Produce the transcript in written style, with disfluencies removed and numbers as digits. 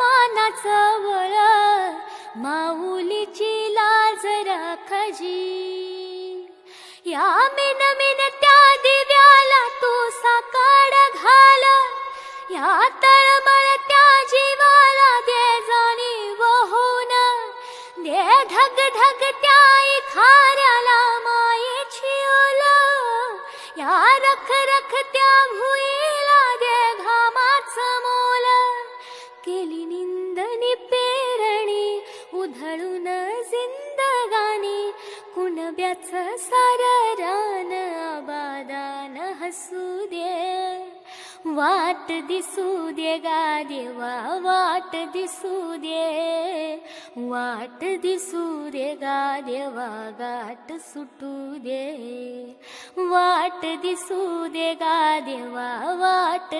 मानाचं वळ, माऊलीची लाज राखजी। या मिनमिनत्या दिव्याला तू साकाड घाल, या तळमळत्या जीवाला दे जाणीव होऊन, दे धगधगत्या खाऱ्याला मायेची ओल, या रखरखत्या भुईला दे घामाचं मोल। केली निंदनी पेरणी उधळून जिंदगानी, कुणब्याचं सारं रान आबादान हसू दे। वाट दिसू दे गा देवा, वाट दिसू दे, वाट दिसू दे गा देवा, गाठ सुटू दे। वाट दिसू दे गा देवा, वाट